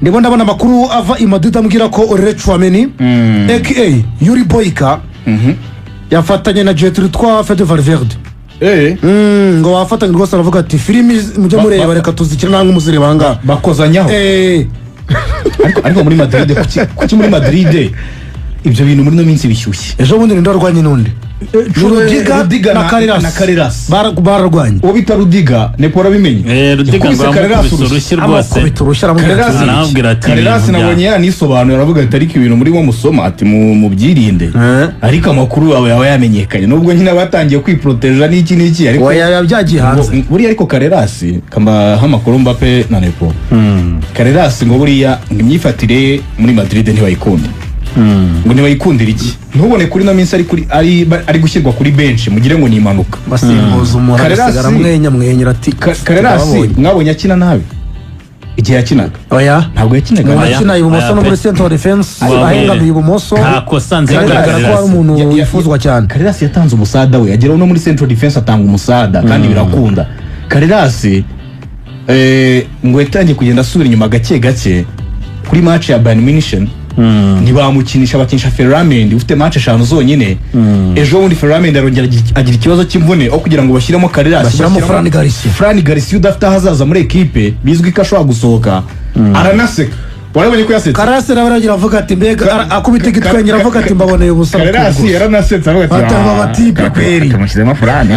ndimo ndabona amakuru ava i Madrid ambwira ko Aurelien Tchouameni aka Yuri Boyka yafatanye na Jetri twa Fede Valverde ngo wafatanye rwose aravuga ati filimi mujye mureba reka tuzikira namwe muzireba hanga bakozanyaho ariko muri Madrid kuki muri Madrid ibyo bintu muri no minsi bishyushye ejo bundi ndarwanye nundi Rudiga na Carreras bararwanye uwo bita Rudiga nepora bimenye Rudiga rwose Carreras nabonye yanisobanura aravuga ati ariko ibintu muri wo musoma ati mu byirinde ariko amakuru yawe yawe yamenyekanye nubwo nyine batangiye kwiproteja n'iki ariko yabyagiye hanze buri ariko Carreras kamba hamakuru Mbappe na Nepo Carreras ngo buriya imyifatire muri Madrid ntibayikunda ngo ntibayikundira iki ntubone kuri no minsi ari gushyirwa kuri bench mugire ngo ni impanuka basimbuza umurasagara mwenyura ati Carreras mwabonye akina nabi igihe yakinaga oya ntabwo yakinaga yakina ibumoso no muri central defense ahengamiye ibumoso ntakosanze agaragara ko ari umuntu yifuzwa cyane. Carreras yatanze umusada we ageraho no muri central defense atanga umusada kandi birakunda. Carreras ngo yatangiye kugenda asubira inyuma gake kuri match ya Bayern Munich ntibamukinisha bakinisha Ferland ufite match 5 zonyine ejo bundi Ferland arongera agira ikibazo cy'imvune aho kugira ngo bashyiremo Carreras bashyiramo Fran Garcia udafite ahazaza muri equipe bizwi ko ashobora gusohoka aranaseka warabonye ko yasetse Carreras aragira avuga ati mbega akubita igitwengera avuga ati mbaboneye ubusa Carreras yaranasetse avuga ati ataba batipe kweri kamushyiremo Fran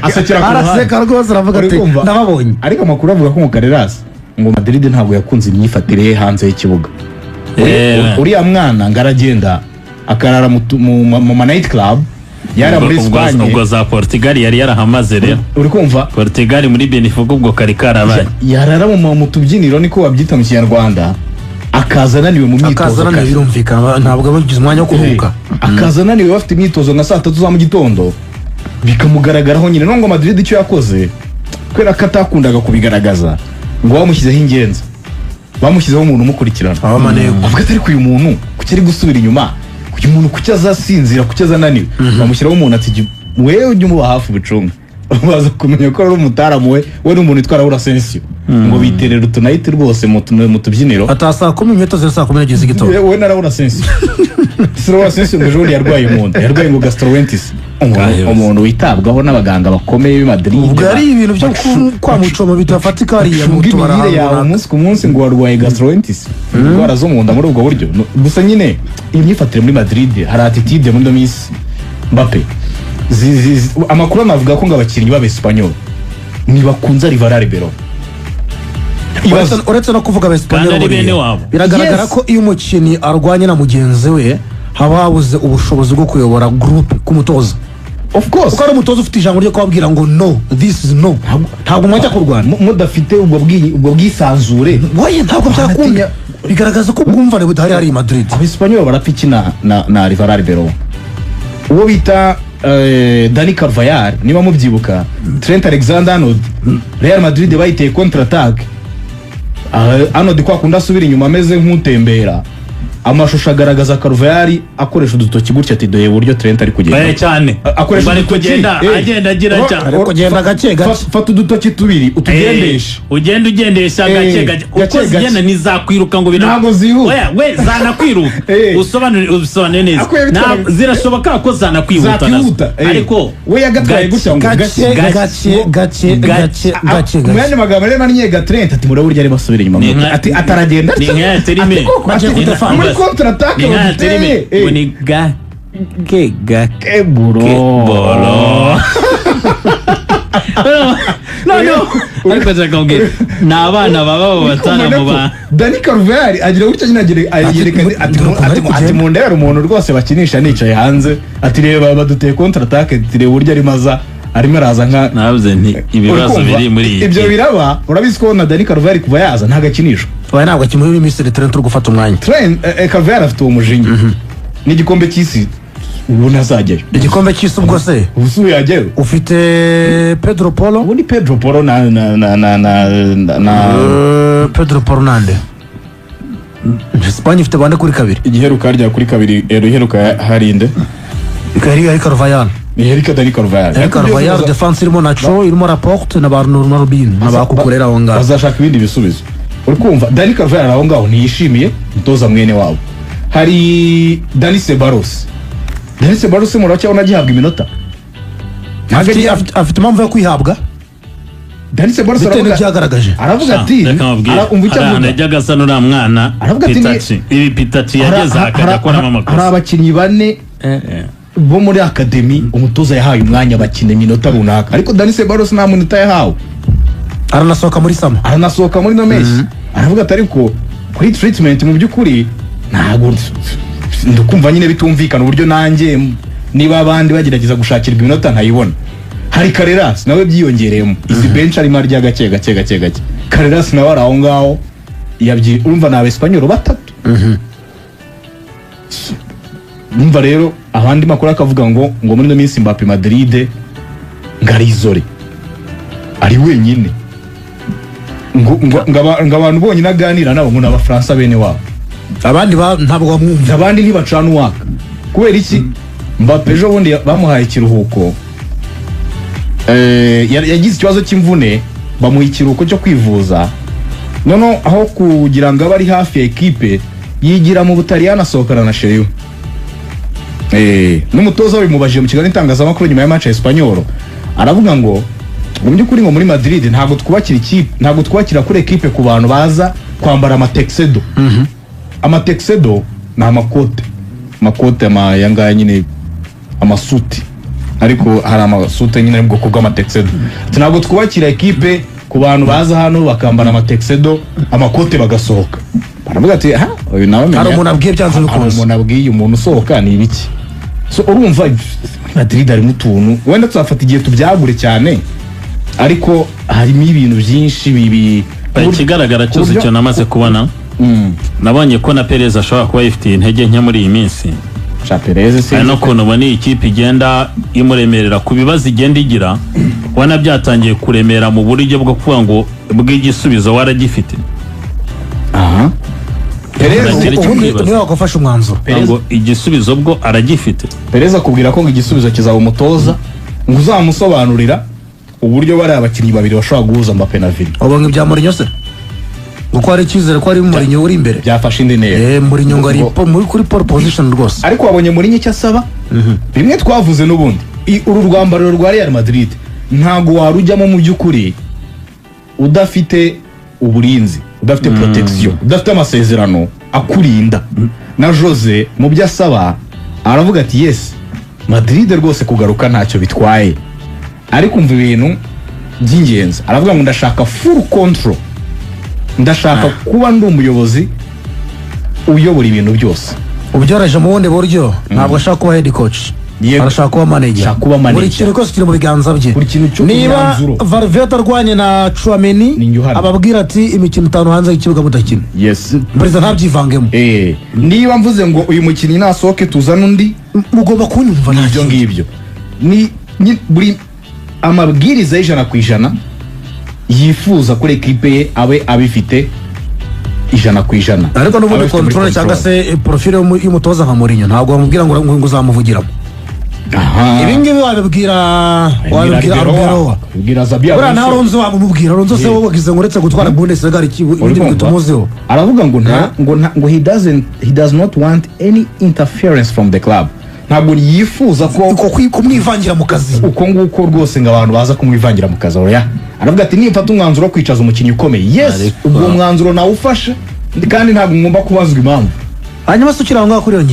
asekera ku ruhande araseka rwose aravuga ati ndababonye ariko amakuru avuga ko mu Carreras ngo Madrid ntabwo yakunze imyifatire hanze y'ikibuga uriya mwana ngaragenda akarara mu night club yara muri Spain ubwo za Portugal yari yarahamaze rero uri kumva Portugal muri Benfica ubwo kari karabaye yarara mu tubyiniro niko wabyita mu Kinyarwanda akazananiwe mu myitozo akazananiwe birumvikana ntabwo abagize umwanya wo kuruhuka akazananiwe bafite imyitozo nka 3:00 za mu gitondo bikamugaragaraho nyine no ngo Madrid icyo yakoze kwera katakundaga kubigaragaza ngo bamushyizeho ingenzi bamushyizeho umuntu umukurikirana avuga atari ku uyu muntu kuki ari gusubira inyuma kuki umuntu kuki azasinzira kuki azananiwe bamushyiraho umuntu ati wewe ujye umuba hafi ubucunga baza kumenya ko ari umutaramu we n'umuntu witwara Urasensio ngo biterera utunayiti rwose mu tubyiniro atasa ko mu minota zose 10 z'igitondo we na Urasensio Urasensio ngo jori yarwaye umuntu yarwaye ngo gastroenteritis umuntu witabwaho n'abaganga bakomeye b'i Madrid ubwo ari ibintu byo kwamucoma bitafatika hariya mu tubara yawe umunsi ku munsi ngo warwaye gastroenteritis indwara zo mu nda muri ubwo buryo gusa nyine imyifatire muri Madrid hari attitude muri Domis Mbappe amakuru anavuga ko ngo abakinnyi b'Abespanyol ntibakunze Rivalari Bero uretse no kuvuga Abespanyol biragaragara ko iyo umukinnyi arwanye na mugenzi we haba habuze ubushobozi bwo kuyobora groupe k'umutoza. Of course uko ari umutoza ufite ijambo ryo kubabwira ngo no this is no ntabwo mwajya kurwana mudafite ubwo bwisanzure woye ntabwo byakunda bigaragaza ko bwumvane budahari hari i Madrid. Abespanyol barapikina na Rivalari Bero uwo bita Dani Carvajal niba mubyibuka Trent Alexander-Arnold Real Madrid bayiteye contre attaque Arnold kwa kunda asubira inyuma ameze nk'utembera amashusho agaragaza Carvajal akoresha udutoki gutya ati doye buryo Trent ari kugenda cyane akoresha bari kugenda agenda agira cyane ari kugenda gake fata udutoki tubiri utugendesha ugendesha gake uko zigenda nizakwiruka ngo ntabwo zihuta we zanakwiruka usobanure neza zirashoboka ko zanakwihuta ariko we yagatwaye gutya ngo gake mwanya magambo rero maniye Trent ati muri buryo ari basubira inyuma ati ataragenda ni nka terime muri contre attaque ni gake bolo no ariko zakongera n'abana baba batana mu ba Dani Carvajal agira gutya nyine yerekana ati mu ndera umuntu rwose bakinisha nicaye hanze ati reba baduteye contre attaque tire buryo ari maza arimo araza nka navuze nti ibibazo biri muri ibyo biraba urabizi ko na Dani Carvajal kuva yaza nta gakinisho oya ntabwo kimuri Mr Trent uri gufata umwanya Carvajal afite umujinya n'igikombe cy'isi ubona azajyayo igikombe cy'isi ubwo se ubusuye yajyayo ufite Pedro Porro ubundi Pedro Porro na Pedro Porro nande Espagne ifite bande kuri kabiri igiheruka rya kuri kabiri iheruka harinde ikari Carvajal Erika Dani Carvajal defense irimo Nacho irimo Laporte na Bernardo Rubin n'abakukorera aho ngaho bazashaka ibindi bisubizo uri kumva Dani Carvajal aho ngaho ntiyishimiye umutoza mwene wabo. Hari Dani Ceballos muracyabona gihabwa iminota. afite impamvu yo kwihabwa. Dani Ceballos aravuga ati arajyaga asa n'uriya mwana Pitaci yageze akajya akoramo amakosa. Hari abakinnyi bane bo muri akademi umutoza yahaye umwanya bakina iminota runaka, ariko Dani Ceballos nta munota yahawe, aranasohoka muri no meshi. Aravuga ati ariko kuri treatment mu by'ukuri ntabwo ndukumva nyine bitumvikana uburyo nanjye niba abandi bagerageza gushakirwa iminota ntayibona. Hari Carreras nawe byiyongereyemo izi bench arimo arya gake. Carreras nawe araho ngaho urumva na Abespanyol batatu. Numva rero abandi makuru akavuga ngo muri no minsi Mbappe Madrid ngarizore ari wenyine ngo abantu bonyine aganira nabo ngo n'Abafaransa bene wabo, abandi ntabwo bamwumva, abandi ntibacana uwaka. Kubera iki? Mbappe ejo bundi bamuhaye ikiruhuko, yagize ikibazo cy'imvune, bamuha ikiruhuko cyo kwivuza. None aho kugira ngo abari hafi ya ekipe yigira mu Butaliyani asohokana na Sheyu. N'umutoza wabimubajije mu kiganiro itangazamakuru nyuma ya match ya Espanyol, aravuga ngo mu by'ukuri ngo muri Madrid ntabwo twubakira kuri ekipe ku bantu baza kwambara amatexedo. Amatexedo ni amakote yangaya nyine amasuti, ariko hari amasute nyine bwo kubwa amatexedo. Ntabwo twubakira ekipe ku bantu baza hano bakambara amatexedo amakote bagasohoka. Baravuga ati uyu nawe menya, hari umuntu abwiye byanze bikunze, umuntu abwiye umuntu usohoka ni ibiki. So urumva Madrid ari mutuntu wenda tuzafata igihe tubyagure cyane, ariko harimo ibintu byinshi bibi. Ikigaragara cyose cyo namaze kubona, nabonye ko na Perez ashobora kuba yifitiye intege nke muri iyi minsi. Perez no kuntu ubona iyi kipe igenda imuremerera ku bibazo igenda igira, ubona byatangiye kuremera mu buryo bwo kuvuga ngo bw'igisubizo waragifite. niwe wagafashe umwanzuro ngo igisubizo bwo aragifite. Perez akubwira ko ngo igisubizo kizaba umutoza, ngo uzamusobanurira uburyo bari abakinnyi babiri bashobora guhuza Mbappe na Vini. Ubonye bya Mourinho se uko hari icyizere ko ari Mourinho uri imbere, byafashe indi ntera. Mourinho ngo ari kuri pole position rwose, ariko wabonye Mourinho icyo asaba bimwe twavuze n'ubundi. Uru rwambariro rwa Real Madrid ntago warujyamo mu by'ukuri udafite uburinzi, udafite protection, udafite amasezerano akurinda. Na Jose mu byo asaba aravuga ati yes Madrid rwose kugaruka ntacyo bitwaye, ariko umva ibintu by'ingenzi. Aravuga ngo ndashaka full control, ndashaka kuba ndi umuyobozi uyobora ibintu byose. Ubyaraje mu wundi buryo, ntabwo ashaka kuba head coach, arashaka kuba manager. Buri kintu cyose kiri mu biganza bye. Niba Valverde arwanye na Tchouaméni ababwira ati imikino 5 hanze y'ikibuga mutakina, yes Perezida ntabyivangemo. Niba mvuze ngo uyu mukinnyi nasohoke tuzana undi, mugomba kunyumva nabyo ngibyo. Ni buri amabwiriza y'100% yifuza kuri ekipe ye abe abifite 100%. Ariko n'ubundi control cyangwa se profile y'umutoza nka Mourinho ntabwo bamubwira ngo uzamuvugiramo. Ibi ngibi wabibwira Arbeloa, ubwira Zabia. Bura na Alonso wamubwira, Alonso se wagize ngo uretse gutwara Bundesliga ibindi bitumuzeho. Aravuga ngo he does not want any interference from the club. Ntabwo yifuza ko kumwivangira mu kazi uko nguko rwose ngo abantu baza kumwivangira mu kazi. Oya, aravuga ati nifata umwanzuro wo kwicaza umukinnyi ukomeye, yes ubwo mwanzuro nawe ufashe, kandi ntabwo ngomba kubazwa impamvu. Hanyuma se ukiranga kuri iyo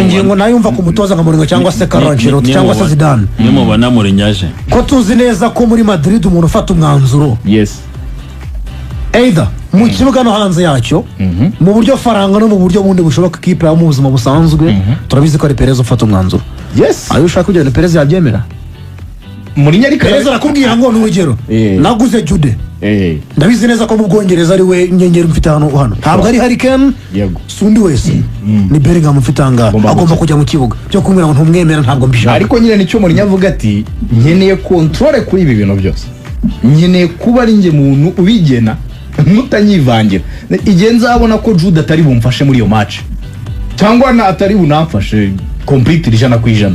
ngingo nayo yumva ku mutoza nka Mourinho cyangwa se Carlo Ancelotti cyangwa se Zidane. Niyo mubona Mourinho aje ko tuzi neza ko muri Madrid umuntu ufata umwanzuro, yes either mu kibuga no hanze yacyo, mu buryo faranga no mu buryo bundi bushoboka ikipe yo mu buzima busanzwe, turabizi ko ari Perez ufata umwanzuro. Yes, ayo ushaka kugenda Perez yabyemera. Mourinho ari Perez arakubwira ngo n'urugero naguze Jude, ndabizi neza ko mu Bwongereza ari we nyengeri mfite hano ntabwo ari Harry Kane, yego sundi wese ni Bellingham mfite anga agomba kujya mu kibuga cyo kumwira ngo ntumwemera ntabwo mbishaka. Ariko nyine nicyo Mourinho avuga ati nkeneye control kuri ibi bintu byose, nkeneye kuba ari nge muntu ubigena mutanyivangira. Igihe nzabona ko Jude atari bumfashe muri iyo match cyangwa atari bunamfashe completely 100%,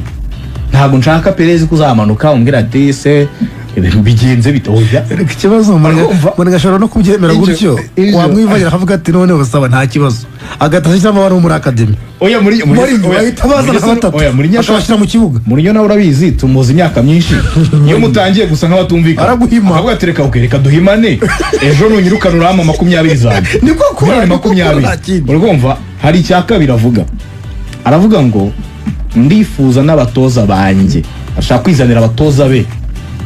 ntabwo nshaka Perez kuzamanuka umbwira ati se bigenze bitoya reka ikibazo umuntu gashobora no kubyemera gutyo wamwivangira akavuga ati none busaba nta kibazo agahita ashyiramo abantu muri akademi oya muri bahita bazana nka batatu akabashyira mu kibuga Mourinho nawe urabizi tumuzi imyaka myinshi iyo mutangiye gusa nk'abatumvikana araguhima avuga ati reka duhimane ejo nunyirukana urama 20 zawe niko kora 20 urumva hari icya kabiri aravuga ngo ndifuza n'abatoza banjye ashaka kwizanira abatoza be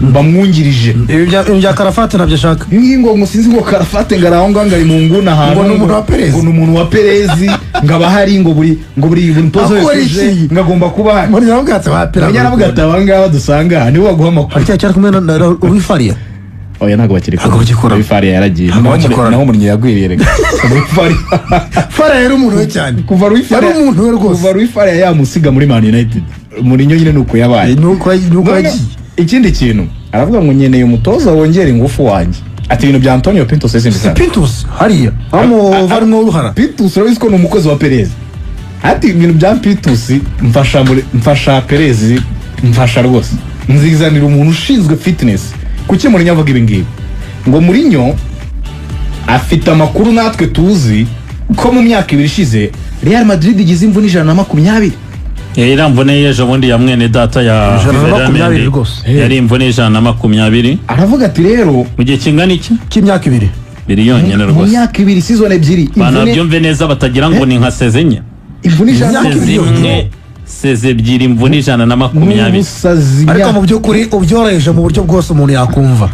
bamwungirije ibi bya Karafate nabyo ashaka ngo sinzi ngo Karafate ngaraho ngangari mu nguna ahantu ngo n'umuntu wa Perez ngo n'umuntu wa Perez ngaba hari ngo buri mutoza wese ngagomba kuba hari muri nabwatse ba Perez nyaravuga ati abangaba dusanga nibo baguha amakuru cyari kumwe na Uwifaria oya ntago bakiri ko Uwifaria yaragiye naho Mourinho yagwiriye reka Faria yari umuntu we cyane kuva Uwifaria yari umuntu we rwose kuva Uwifaria yamusiga muri Man United Mourinho nyine nuko yabaye nuko yagiye ikindi kintu aravuga ngo nkeneye umutoza wongera ingufu wanjye ati ibintu bya Antonio Pintus Pintus hariya barimo uruhara Pintus urabizi ko ni umukozi wa Perez ati ibintu bya Pintus mfasha Perez mfasha rwose nzizanira umuntu ushinzwe fitness kuki Mourinho avuga ibi ngibi ngo Mourinho afite amakuru natwe tuzi ko mu myaka 2 ishize Real Madrid igize imvune 120 iramvune yeje bundi ya mwene data ya 120 rwose yari imvune 120 aravuga ati rero mu gihe kingana iki cy'imyaka 2 miliyoni rwose mu myaka 2 season 2 bana byumve neza batagira ngo ni nka sezenya imvune 120 seze ebyiri imvune 120 ariko mu by'ukuri ubyoroheje mu buryo bwose umuntu yakumva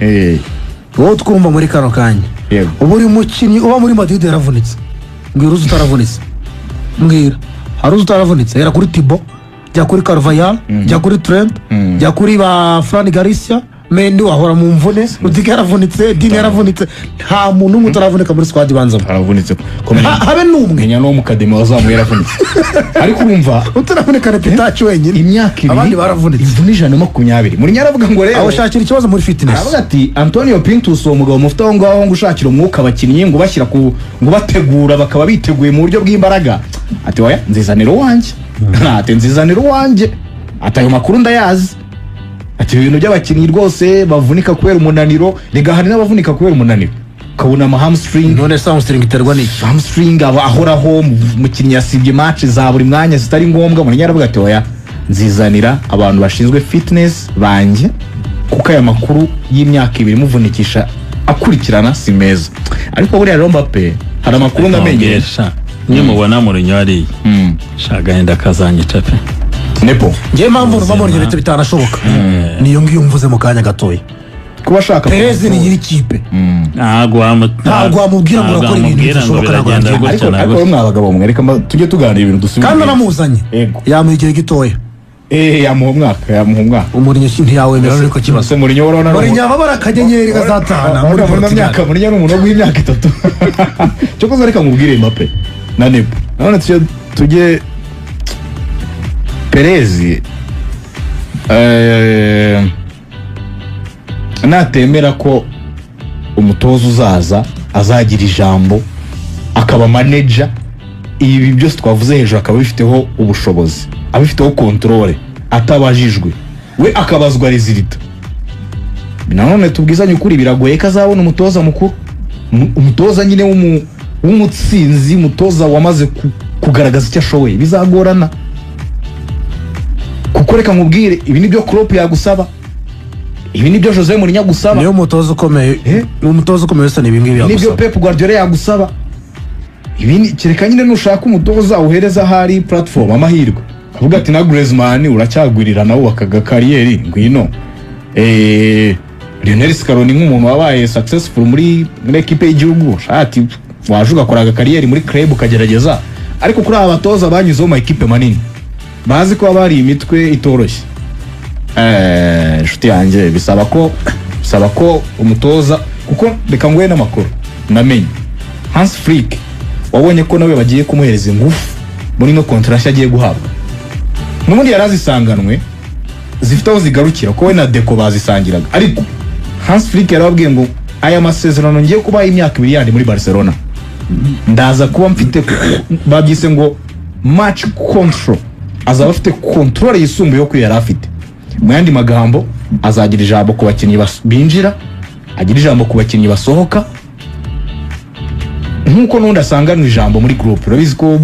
wowe twumva muri kano kanya ubu uri mukinnyi uba muri Madrid yaravunitse mbwira uzi utaravunitse mbwira hari uzi utaravunitse era kuri Thibaut jya kuri Carvajal jya kuri Trent jya kuri ba Fran Garcia Mendy wahora mu mvune Rudiger yaravunitse Dini yaravunitse nta muntu umwe utaravunika muri squad banzamo aravunitse habe n'umwe nyanya no mu kademi wazamuye yaravunitse ariko urumva utaravunika na Pitacho wenyine imyaka 2 abandi baravunitse imvune 120 muri nyaravuga ngo rero aho shakira ikibazo muri fitness aravuga ati Antonio Pintus uwo mugabo mufite aho ngaho ngo ushakira umwuka abakinnyi ngo bashyira ngo bategura bakaba biteguye mu buryo bw'imbaraga ati oya nzizaniro wanje ati nzizaniro wanje atayo makuru ndayazi ati ibintu by'abakinnyi rwose bavunika kubera umunaniro rega hari n'abavunika kubera umunaniro kabona ama hamstring none hamstring iterwa n'iki hamstring ahoraho mukinnyi yasibye match za buri mwanya zitari ngombwa muri nyaravuga ati oya nzizanira abantu bashinzwe fitness banjye kuko aya makuru y'imyaka 2 muvunikisha akurikirana si meza ariko buriya rero Mbappe hari amakuru ndamenyesha nimubona Mourinho ari shagahenda kazanyica pe Nepo ngiye mpamvu numva leta bitanashoboka niyo ngiyo mvuze mu kanya gatoya kuba ashaka Perez ni nyiri kipe ntabwo wamubwira ngo urakora ibintu bishoboka ariko mwabagabo mwe reka tujye tuganira ibintu dusubira kandi namuzanye yamuha igihe gitoya yamuha umwaka Mourinho ntiyawemera ariko kibazo Mourinho urabona Mourinho ababara akanyenyeri gazatahana muri myaka Mourinho ni umuntu w'imyaka 3 cyo koza reka nkubwire Mbappe na Nepo none tujye Perez natemera ko umutoza uzaza azagira ijambo akaba manager ibi byose twavuze hejuru akaba bifiteho ubushobozi abifiteho controle atabajijwe we akabazwa resulta nanone tubwizanye ukuri biragoye ko azabona umutoza mukuru umutoza nyine w'umutsinzi umutoza wamaze kugaragaza icyo ashoboye bizagorana kuko reka nkubwire ibi nibyo Klopp yagusaba ibi nibyo Jose Mourinho yagusaba niyo umutoza ukomeye umutoza ukomeye wese nibi ngibi yagusaba nibyo Pep Guardiola yagusaba ibi kereka nyine nushaka umutoza uhereza hari platform amahirwe avuga ati na Griezmann uracyagwirira nawe wakaga kariyeri ngwino Lionel Scaloni nk'umuntu wabaye successful muri equipe y'igihugu ati waje ugakoraga kariyeri muri club ukagerageza ariko kuri aba batoza banyuzeho mu equipe manini bazi ko bari imitwe itoroshye inshuti yanjye bisaba ko umutoza kuko reka ngwe n'amakuru namenye Hans Flick wabonye ko nawe bagiye kumuhereza ingufu muri no contract agiye guhabwa n'ubundi yarazisanganwe zifite aho zigarukira ko we na Deco bazisangiraga ariko Hans Flick yarababwiye ngo aya masezerano ngiye kubaha imyaka 2 yandi muri Barcelona ndaza kuba mfite babyise ngo match control azaba afite control yisumbuye yo kwiyara afite mu yandi magambo azagira ijambo ku bakinnyi binjira, agira ijambo ku bakinnyi basohoka, nk'uko n'undi asanganwa ijambo muri groupe. Urabizi ko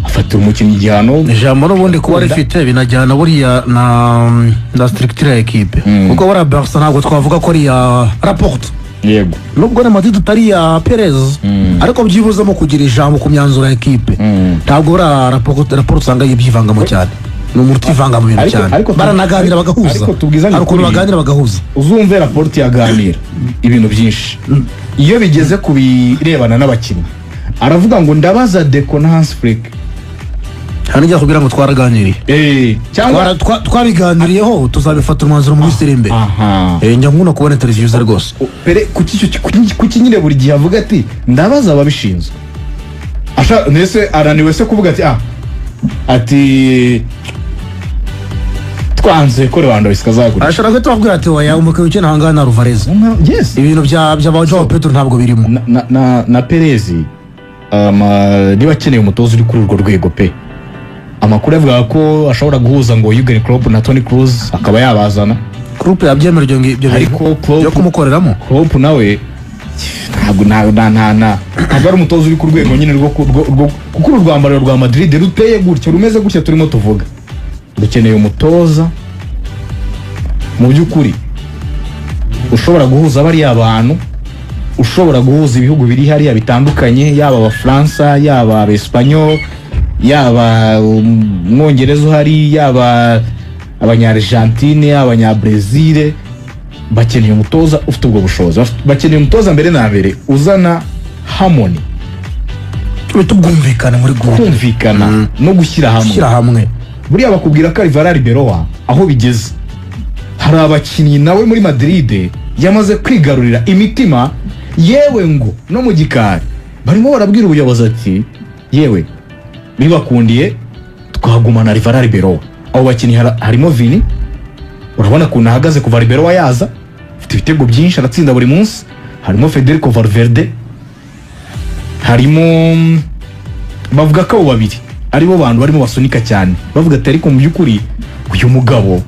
afatira umukinnyi igihano, ijambo n'ubundi kuba rifite binajyana buriya na structure ya equipe, kuko buriya Barca ntabwo twavuga ko ari ya Laporte, yego, nubwo na Madrid utari ya Perez, ariko byibuzemo kugira ijambo ku myanzuro ya equipe. Ntabwo buriya Laporte usanga yibyivangamo cyane, ni umuntu utivanga mu bintu cyane, baranaganira bagahuza, hari ukuntu baganira bagahuza. Uzumve Laporte yaganira ibintu byinshi, iyo bigeze ku birebana n'abakinnyi aravuga ngo ndabaza Deco na Hans Flick, hanijya kugira ngo twaraganiriye, cyangwa twabiganiriyeho, tuzabifata umwanzuro muri Sirimbe. Njya nkuna kubona televiziyo ze rwose. Pere kuki nyine buri gihe avuga ati ndabaza ababishinzwe, nese araniwe se kuvuga ati twanze ko Lewandowski azagura, ashaka ko tubabwira ati oya umukinnyi ukina hangana na Alvarez. Yes, ibintu bya Joao Pedro ntabwo birimo na Perez. Niba akeneye umutoza uri kuri urwo rwego pe, amakuru avuga ko ashobora guhuza ngo Jurgen Klopp na Toni Kroos akaba yabazana. Klopp yabyemera ibyo ariko yo kumukoreramo. Klopp nawe ntabwo ari umutoza uri ku rwego nyine rwo kuko urwambariro rwa Madrid ruteye gutya, rumeze gutya turimo tuvuga. Dukeneye umutoza mu by'ukuri ushobora guhuza bariya abantu, ushobora guhuza ibihugu biri hariya bitandukanye, yaba Abafaransa, yaba Abespanyol, yaba Umwongereza uhari, yaba Abanya-Argentine, Abanya-Brazil. Bakeneye umutoza ufite ubwo bushobozi, bakeneye umutoza mbere na mbere uzana harmony, tubwumvikana muri groupe, kumvikana no gushyira hamwe. Buriya bakubwira ko Alvaro Arbeloa aho bigeze, hari abakinnyi nawe muri Madrid yamaze kwigarurira imitima, yewe ngo no mu gikari barimo barabwira ubuyobozi ati yewe bibakundiye twagumana Alvaro Arbeloa. Abo bakinnyi harimo Vini, urabona ko nahagaze kuva Arbeloa yaza, afite ibitego byinshi, aratsinda buri munsi. Harimo Federico Valverde, harimo bavuga ko abo babiri aribo bantu barimo basunika cyane, bavuga ati ariko mu by'ukuri uyu mugabo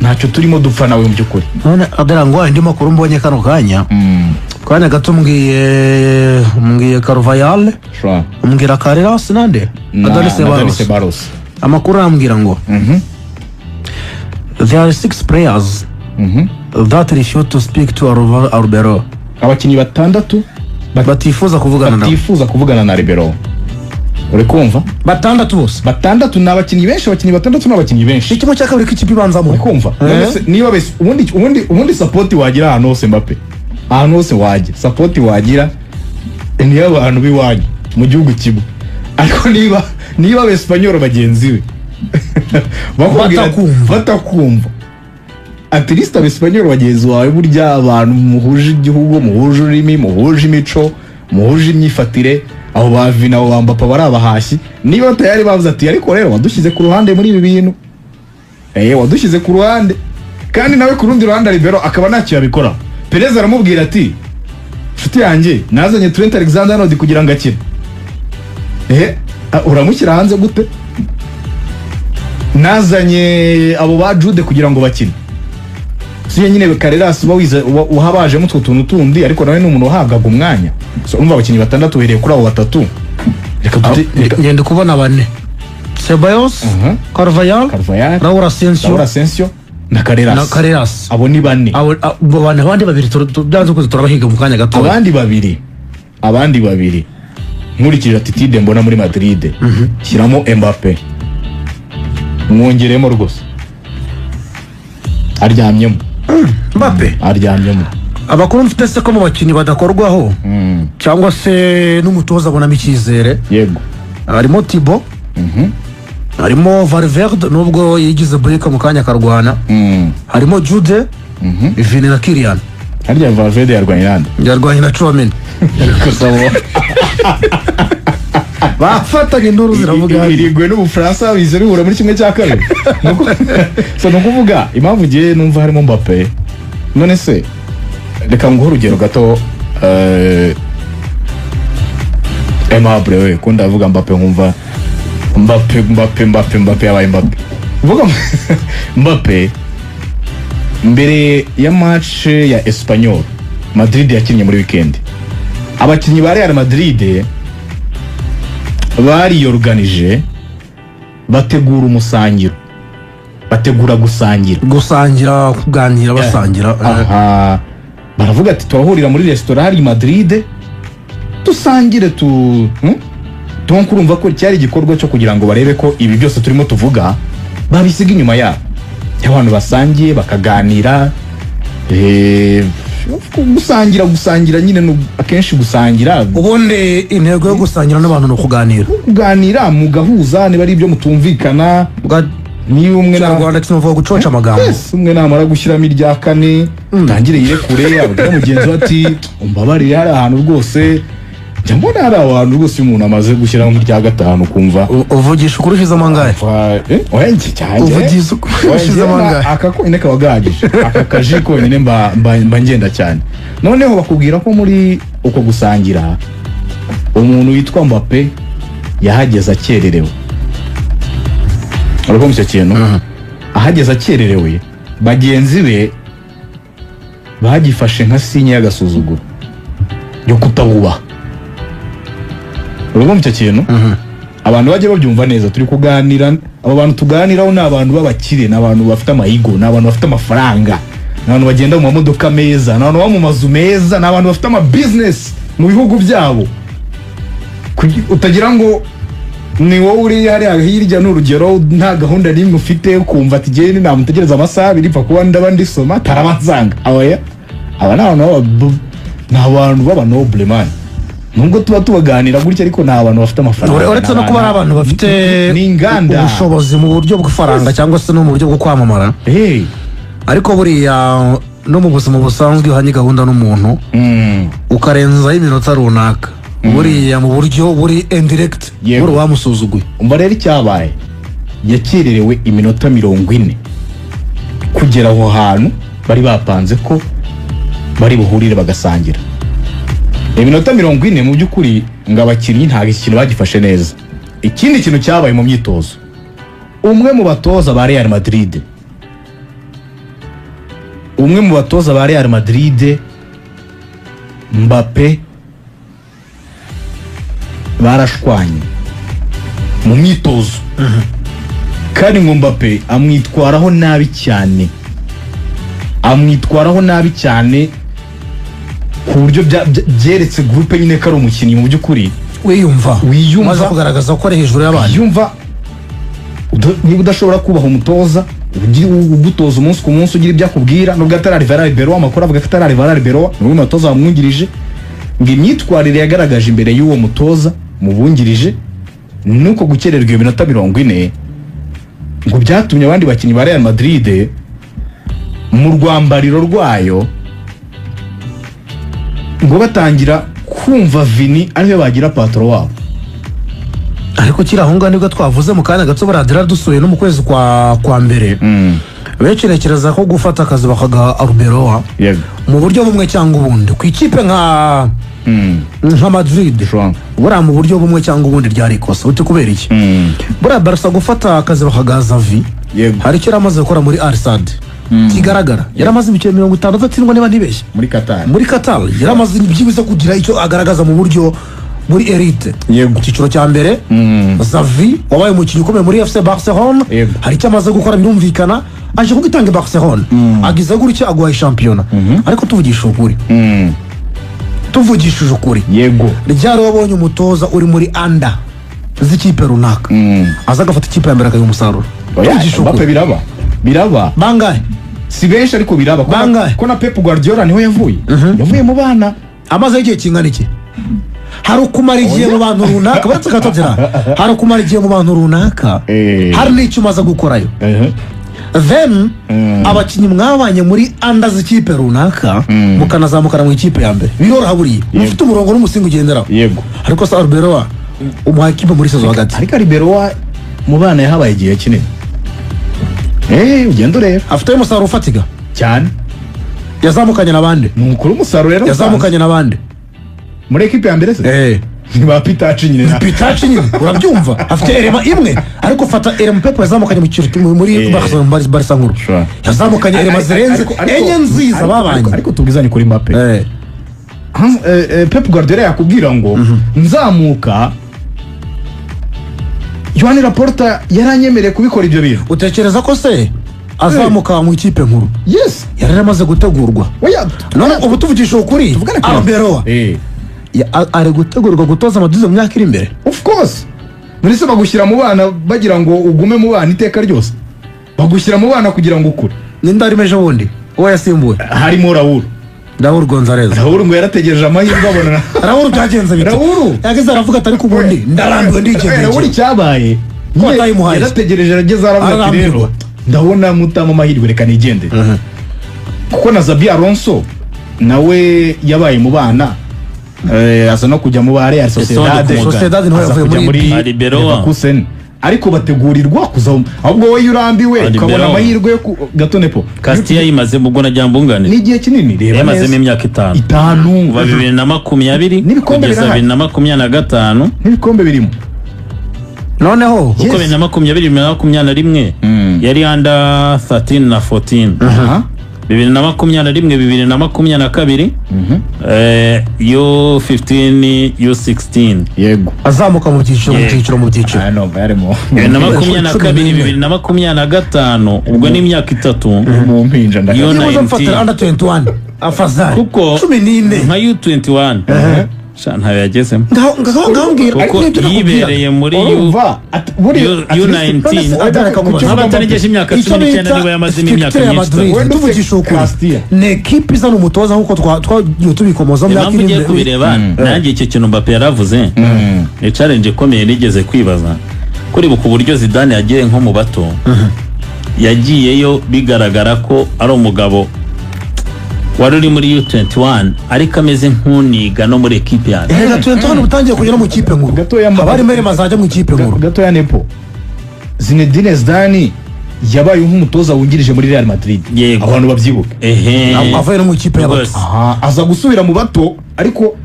ntacyo turimo dupfa nawe mu by'ukuri. none adara ngo andi makuru mbonye kano kanya gato mbwiye Carvajal, mbwira Carreras nande Adani Ceballos. Amakuru arambwira ngo there are 6 players that refuse to speak to Arbeloa. Abakinnyi batandatu batifuza kuvugana na Arbeloa. Uri kumva? Batandatu ni abakinnyi benshi, ikimo cya kabiri k'ikipe ibanzamo. Uri kumva? Niba bese ubundi support wagira ahantu hose Mbappe, ahantu hose wajya support wagira niyo abantu biwanyu mu gihugu kimwe, ariko niba Abespanyol bagenzi we batakumva, at least Abespanyol bagenzi wawe burya abantu muhuje igihugu, muhuje ururimi, muhuje imico, muhuje imyifatire, aho bavina abo Mbappe bari abahashyi, niba tayari bavuze ati ariko rero wadushyize ku ruhande muri ibi bintu, wadushyize ku ruhande, kandi nawe ku rundi ruhande Arbeloa akaba ntacyo yabikora. Perez aramubwira ati nshuti yanjye nazanye Trent Alexander-Arnold kugira ngo akire, uramushyira hanze gute? Nazanye abo ba Jude kugira ngo bakine, siyo nyine Carreras uhabajemo utwo tuntu tundi, ariko nawe ni umuntu uhabwaga umwanya. So umva abakinnyi batandatu uhereye kuri abo batatu, ngende kubona bane: Ceballos, Carvajal, Raúl Asensio na Carreras. Abo ni bane. Abandi babiri byanze kuza turabahiga mu kanya gato. Abandi babiri nkurikije attitude mbona muri Madrid, shyiramo Mbappe, mwongeremo rwose, aryamyemo Mbappe. Abakuru mfite se ko mu bakinnyi badakorwaho cyangwa se n'umutoza abonamo icyizere, yego, harimo Thibaut, harimo Valverde nubwo yigize break mu kanya karwana, harimo Jude, Vini na Kylian. Harya Valverde yarwanye na Tchouaméni. bafatanye induru ziravuga irigwe n'Ubufaransa bize bihura muri kimwe cya kabiri. So no kuvuga impamvu ngiye numva harimo Mbappe, none se reka nguhe urugero gato. Aimable we ko ndavuga Mbappe nkumva Mbappe yabaye Mbappe. vuga Mbappe mbere ya match ya Espanyol Madrid yakinnye muri weekend, abakinnyi ba Real Madrid bariyorganije bategura umusangiro, bategura gusangira kuganira basangira. Aha baravuga ati turahurira muri restaurant hari Madrid dusangire donc urumva ko cyari igikorwa cyo kugira ngo barebe ko ibi byose turimo tuvuga babisiga inyuma yabo, abantu basangiye bakaganira. Gusangira nyine akenshi gusangira, ubundi intego yo gusangira n'abantu no kuganira mugahuza niba ari ibyo mutumvikana, ni umwe na Rwanda kivuga gucoca amagambo, umwe namara gushyiramo irya kane tangire yirekure abwira mugenzi ati umbabarire hari ahantu rwose njya mbona hari abantu rwose umuntu amaze gushyiramo irya gatanu kumva uvugisha ukurushiza amangahe oyenje cyane uvugisha ukurushiza amangahe aka ko ine kabagagije aka kaji ko nyine mba ngenda cyane. Noneho bakubwira ko muri uko gusangira umuntu witwa Mbappe yahageze akererewe. Urabona icyo kintu ahageze akererewe, bagenzi be bagifashe nka sinye y'agasuzuguro yo kutabubaha. Urabona icyo kintu abantu bajye babyumva neza, turi kuganira, abo bantu tuganiraho ni abantu b'abakire, ni abantu bafite amayigo, ni abantu bafite amafaranga, ni abantu bagenda mu mamodoka meza, ni abantu baba mu mazu meza, ni abantu bafite ama business mu bihugu byabo. Utagira ngo ni wowe uri hariya hirya n'urugero nta gahunda n'imwe ufite ukumva ati genda namutegereza amasaha abiri pfa kuba ndaba ndisoma tarabansanga. Aba ni abantu b'aba noble man, nubwo tuba tubaganira gutya ariko ni abantu bafite amafaranga, uretse no kuba ari abantu bafite n'inganda ubushobozi mu buryo bw'ifaranga cyangwa se no mu buryo bwo kwamamara. Ariko buriya no mu buzima busanzwe uhanye gahunda n'umuntu ukarenzaho iminota runaka, buriya mu buryo buri indirect buri wamusuzuguye. Umva rero icyabaye, yakererewe iminota 40 kugera aho hantu bari bapanze ko bari buhurire bagasangira. Iminota 40 mu by'ukuri ngo abakinnyi nta ikintu bagifashe neza. Ikindi kintu cyabaye mu myitozo, umwe mu batoza ba Real Madrid Mbappe barashwanye mu myitozo, kandi ngo Mbappe amwitwaraho nabi cyane ku buryo byeretse groupe nyine ko ari umukinnyi mu by'ukuri wiyumva maze kugaragaza ko ari hejuru y'abandi. Yumva niba udashobora kubaha umutoza ugutoza umunsi ku munsi ugira ibyo akubwira, nubwo atari Alvaro Ribeiro, amakuru avuga ko atari Alvaro Ribeiro n'uwo mutoza wamwungirije, ngo imyitwarire yagaragaje imbere y'uwo mutoza mubungirije nuko gukererwa iyo minota 40 ngo byatumye abandi bakinnyi ba Real Madrid mu rwambariro rwayo ngo batangira kumva Vini ariwe bagira patro wabo. Ariko kiri aho ngaho nibwo twavuze mu kanya gato baradira dusuye no mu kwezi kwa mbere bekerekereza ko gufata akazi bakaga Arbeloa mu buryo bumwe cyangwa ubundi ku ikipe nka Madrid buriya mu buryo bumwe cyangwa ubundi ryari ikosa. Uti kubera iki? Buriya Barca gufata akazi bakaga Xavi hari icyo yaramaze gukora muri Al-Sadd kigaragara, yaramaze ibice 50 atsindwa niba ntibeshye muri Qatar yaramaze byibuze kugira icyo agaragaza mu buryo muri elite. Icyiciro cya mbere Xavi wabaye umukinnyi ukomeye muri FC Barcelona, hari icyo amaze gukora birumvikana, aje kugitanga Barcelona agize gutya agwaye shampiyona. Ariko tuvugishije ukuri ryari wabonye umutoza uri muri anda z'ikipe runaka aza agafata ikipe ya mbere akayiha umusaruro? Mbappe biraba bangahe? Si benshi ariko biraba ko na Pep Guardiola niho yavuye mu bana amaze igihe kingana iki. Hari ukumara igihe mu bantu runaka batse katotera, hari ukumara igihe mu bantu runaka, hari n'icyo umaze gukorayo. Then abakinnyi mwabanye muri anda z'ikipe runaka mukanazamukana mu ikipe ya mbere biroroha buriya mufite umurongo n'umusingi ugenderaho. Ariko sa Arbeloa umuha ikipe muri sezo hagati, ariko Arbeloa mu bana yahabaye igihe kinini. Ugenda ureba afite umusaruro ufatika cyane, yazamukanye n'abandi. Ni umukuru umusaruro rero yazamukanye n'abandi muri ekipe ya mbere se. ba pitaci nyine pitaci nyine urabyumva afite erema imwe ariko fata erema Pep yazamukanye mu cyiciro muri Barca nkuru yazamukanye erema zirenze enye nziza babanye ariko tubwizanye kuri Mbappe Pep Guardiola yakubwira ngo nzamuka Joan Laporta yaranyemereye kubikora ibyo bintu utekereza ko se azamuka mu ikipe nkuru yes yari amaze gutegurwa none ubu tuvugisha ukuri Arbeloa ari gutegurwa gutoza amaduze mu myaka iri imbere of course muri se bagushyira mu bana bagira ngo ugume mu bana iteka ryose bagushyira mu bana kugira ngo ukure n'indari meje wundi uwo yasimbuye harimo Raúl González ngo yarategereje amahirwe abona Raúl byagenze bite yageze aravuga atari ku bundi ndarambiwe ndigendeye Raúl cyabaye yarategereje arageze aravuga ati rero ndabona mutama amahirwe reka nigende kuko na Xabi Alonso nawe yabaye mu bana asa no kujya mu ba Real Sociedad niho yavuye muri Leverkusen ariko bategurirwa kuza ahubwo wowe urambiwe ukabona amahirwe yo Gatonepo Castilla yimaze mu bwona ryambungane ni igihe kinini reba yamaze mu myaka 5 kuva 2020 kugeza 2025 n'ibikombe birimo noneho kuko 2021 yari under 13 na 14 2021 2022 U15 U16 yego azamuka mu byiciro no barimo 2022 ubwo ni imyaka 3 mu mpinja U19 under 21 afazari kuko 14 nka U21 ntayo yagezemo kuko yibereye muri U19 nk'abatarengeje imyaka 19 niba yamazemo imyaka myinshi tuvugisha ukuri ni ekipi izana umutoza nk'uko twagiye tubikomoza mu myaka iri imbere kubireba nanjye icyo kintu Mbappe yaravuze ni challenge ikomeye nigeze kwibaza kuri buku buryo Zidane yagiye nko mu bato yagiyeyo bigaragara ko ari umugabo wari uri muri U21 ariko ameze nk'uniga no muri ekipe yanjye U21 utangiye kugera mu kipe nkuru abari mbere mazajya mu kipe nkuru gato ya Nepo Zinedine Zidane yabaye nk'umutoza wungirije muri Real Madrid abantu babyibuka avuye no mu kipe y'abato aza gusubira mu bato ariko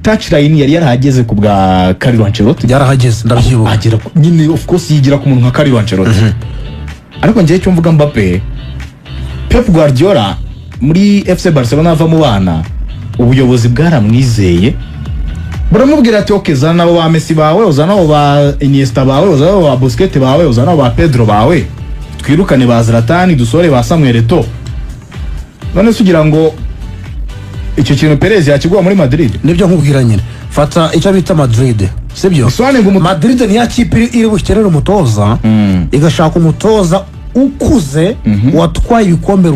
touchline yari yarahageze ku bwa Carlo Ancelotti yarahageze ndabyibuka agera nyine of course yigira ku muntu nka Carlo Ancelotti ariko ngiye cyo mvuga Mbappe Pep Guardiola muri FC Barcelona ava mu bana ubuyobozi bwaramwizeye buramubwira ati okay zana abo ba Messi bawe uzana abo ba Iniesta bawe uzana abo ba Busquets bawe uzana abo ba Pedro bawe twirukane ba Zlatan dusore ba Samuel Eto'o none sugira ngo icyo kintu Perez yakigwa muri Madrid nibyo nkubwira nyine fata icyo bita Madrid sibyo Madrid ni ya kipe iri bukerera umutoza igashaka umutoza ukuze watwaye ibikombe